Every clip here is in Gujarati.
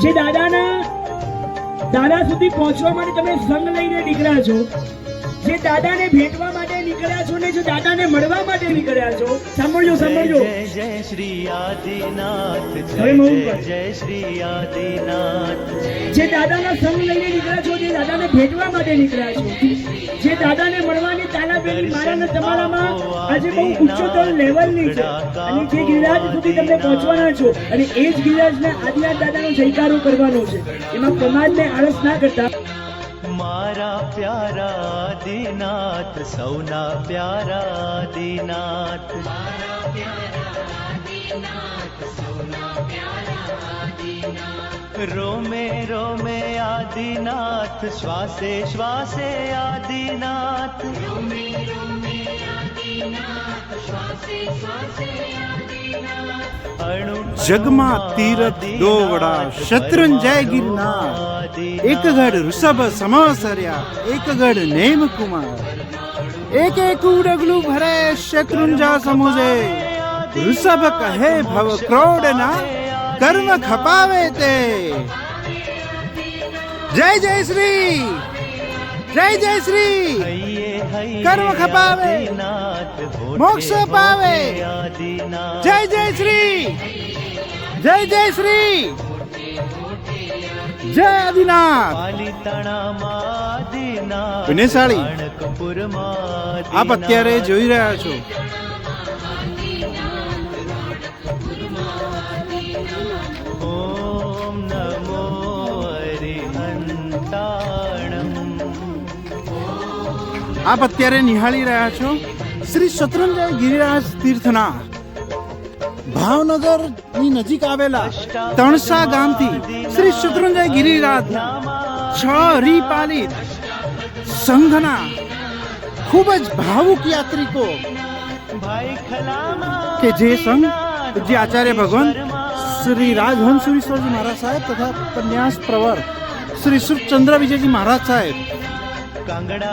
જે દાદા સુધી પહોંચવા માટે તમે સંગ લઈને નીકળ્યા છો, જે દાદાને ભેટવા માટે નીકળ્યા છો ને જે દાદાને મળવા માટે નીકળ્યા છો, સાંભળજો જય શ્રી આદિનાથ, હવે મૌન પર. જય શ્રી આદિનાથ. જે દાદાના સંગ લઈને નીકળ્યા છો, જે દાદાને ભેટવા માટે નીકળ્યા છો, જે દાદાને મળવાની તાલાબેની મારા ને તમારામાં આજે બહુ ઉચ્ચતર લેવલની છે અને જે ગિરિરાજ સુધી તમે પહોંચવાના છો અને એ જ ગિરિરાજને આદિનાથ દાદાનો જયકારો કરવાનો છે, એમાં પ્રમાદને આળસ ના કરતા. મારા પ્યારા આદિનાથ, સૌના પ્યારા આદિનાથ. રોમે રોમે આદિનાથ, શ્વાસે શ્વાસે આદિનાથ. જગમાં તીરથ દોવડા શત્રુંજય ગિરનાર, એક ગઢ ઋષભ સમસર્યા, એક ગઢ નેમ કુમાર. એક એક ડગલું ભરે શત્રુંજા સમુજે, ઋષભ કહે ભવ ક્રોડના, કર્મ ખપાવે તે. જય જય શ્રી, જય જય શ્રી. કર્મ ખપાવે, મોક્ષ પાવે. જય જય શ્રી, જય જય શ્રી, જય આદિનાથ. વિનેશાળી, આપ અત્યારે જોઈ રહ્યા છો ઓમ નમો હરિહંતાણમ. આપ અત્યારે નિહાળી રહ્યા છો શ્રી શત્રુંજય ગિરિરાજ તીર્થના ભાવનગરની નજીક આવેલા તણસા ગામથી શ્રી શત્રુંજય ગિરિરાજ 6 રીપાલિત સંઘના ખૂબ જ ભાવુક યાત્રિકો કે જે સંઘ જે આચાર્ય ભગવાન શ્રી રાજહંસુરીશ્વરજી મહારાજ સાહેબ તથા ઉપન્યાસ પ્રવર શ્રી સુરચંદ્ર વિજયજી મહારાજ સાહેબ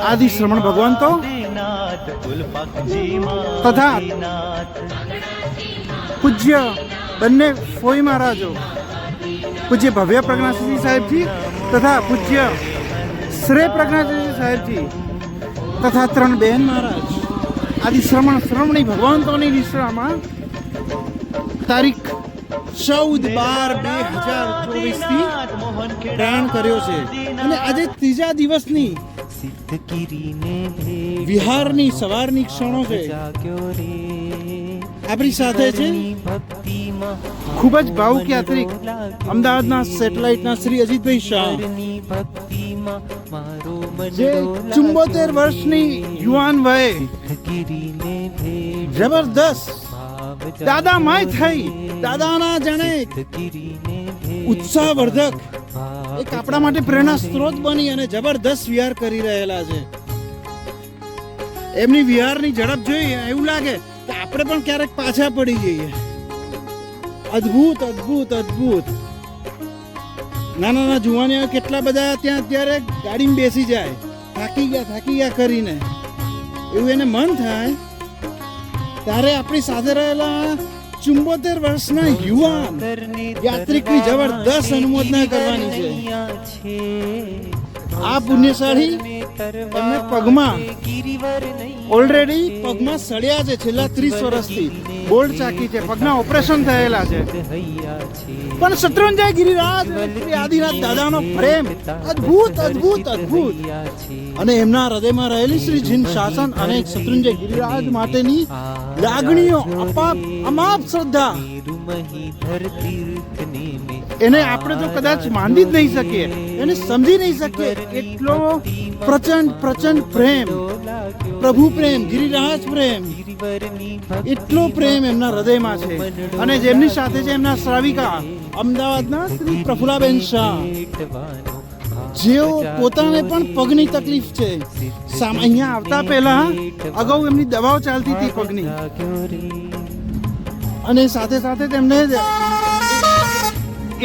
આદિ શ્રમણ ભગવંતો તથા પૂજ્ય બંને ફોઈ મહારાજો, પૂજ્ય ભવ્ય પ્રજ્ઞાસિંહ સાહેબજી તથા પૂજ્ય શ્રેય પ્રજ્ઞાસિંહ સાહેબજી તથા 3 બહેન મહારાજ આદિ શ્રમણી ભગવંતોની નિશ્રામાં તારીખ 14/12/2024 થી પ્રયાણ કર્યો છે અને આજે ત્રીજા દિવસની વિહારની સવારની ક્ષણો છે. આપણી સાથે છે ખૂબ જ ભાવુક યાત્રિક અમદાવાદના સેટેલાઇટના શ્રી અજીતભાઈ શાહ, જે 74 વર્ષની યુવાન વયે જબરદસ્ત દાદામય થઈ, દાદાના જાણે ઉત્સાહવર્ધક એક આપણા માટે પ્રેરણા સ્ત્રોત બની અને જબરદસ્ત વિહાર કરી રહેલા છે. એમની વિહારની ઝડપ જોઈ એવું લાગે કે આપણે પણ ક્યારેક પાછા પડી જઈએ. અદ્ભુત અદ્ભુત અદ્ભુત. નાના જુવાનીઓ કેટલા બધા ત્યાં અત્યારે ગાડીમાં બેસી જાય, થાકી ગયા કરીને, એવું એને મન થાય ત્યારે આપણી સાથે રહેલા 74 વર્ષના યુવાન યાત્રિકની જબરદસ્ત અનુમોદના કરવાની છે. આ પુણ્યશાળી એમને પગમાં ઓલરેડી પગમાં સળિયા છે, છેલ્લા 30 વર્ષથી બોલ્ટ ચાકી છે, પગના ઓપરેશન થયેલા છે, પણ શત્રુંજય ગિરિરાજ શ્રી આદિનાથ દાદાનો પ્રેમ અદ્ભુત અદ્ભુત અદ્ભુત. અને એમના હૃદયમાં રહેલી શ્રી જીન શાસન અને શત્રુંજય ગિરિરાજ માટેની લાગણીઓ, અમાપ શ્રદ્ધા, એને આપણે તો કદાચ માંડી જ નહીં શકીએ, એને સમજી નહીં શકીએ. એટલો પ્રચંડ પ્રેમ, પ્રભુ પ્રેમ, ગિરિરાજ પ્રેમ, એટલો પ્રેમ એમના હૃદયમાં છે. અને જેમની સાથે છે એમના શ્રાવિકા અમદાવાદના શ્રી પ્રફુલ્લાબેન શાહ, જેઓ પોતાને પણ પગની તકલીફ છે. અહીંયા આવતા પહેલા અગાઉ એમની દવાઓ ચાલતી હતી પગની, અને સાથે સાથે તેમને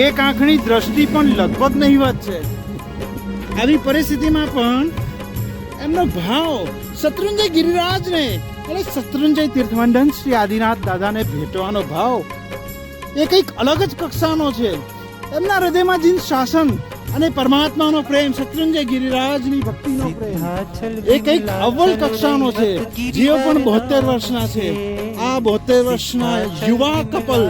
એક આંખની દ્રષ્ટિ પણ લગભગ નહીવત છે. આવી પરિસ્થિતિમાં પણ એમનો ભાવ શત્રુંજય ગિરિરાજને અને શત્રુંજય તીર્થમંડન શ્રી આદિનાથ દાદાને ભેટવાનો ભાવ એ કંઈક અલગ જ કક્ષાનો છે. એમના હૃદયમાં જીન શાસન અને પરમાત્માનો પ્રેમ, શત્રુંજય ગિરિરાજની ભક્તિનો પ્રેમ એ કંઈક અવ્વલ કક્ષાનો છે. જેઓ પણ 72 વર્ષના છે, આ 72 વર્ષના યુવા કપલ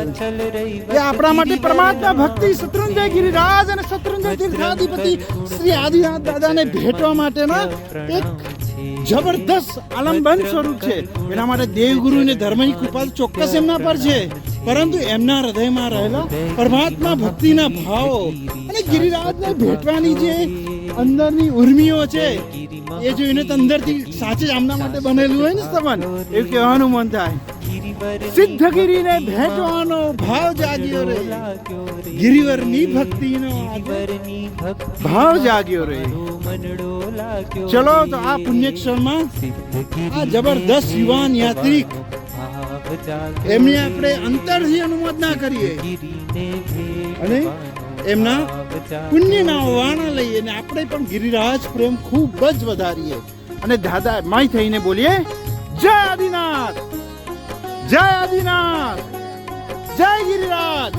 એ આપણા માટે પરમાત્મા ભક્તિ, શત્રુંજય ગિરિરાજ અને શત્રુંજય તીર્થાધિપતિ શ્રી આદિનાથ દાદાને ભેટવા માટેના એક જબરદસ્ત આલંબન સ્વરૂપ છે. એના માટે દેવગુરુ અને ધર્મની કૃપા ચોક્કસ એમના પર છે, પરંતુ એમના હૃદયમાં રહેલા પરમાત્મા ભક્તિના ભાવો અને ગિરિરાજને ભેટવાની જે અંદરની ઉર્મિઓ છે એ જોઈને તો અંદરથી સાચે જ આમના માટે બનેલું હોય ને સંબંધ એવું કહેવાનું મન થાય. સિદ્ધગીરીને ભેટવાનો ભાવ જાગ્યો રે, ગિરિવરની ભક્તિનો ભાવ જાગ્યો રે. ચલો તો આ પુણ્યક્ષણમાં આ જબરદસ્ત યુવાન યાત્રિક એમની આપણે અંતરથી અનુમોદના કરીએ અને એમના પુણ્યના વાણા લઈએ અને આપણે પણ ગિરિરાજ પ્રેમ ખૂબ જ વધારીએ અને દાદા માય થઈને બોલીએ, જય આદિનાથ, જય આદિનાથ, જય ગિરિરાજ.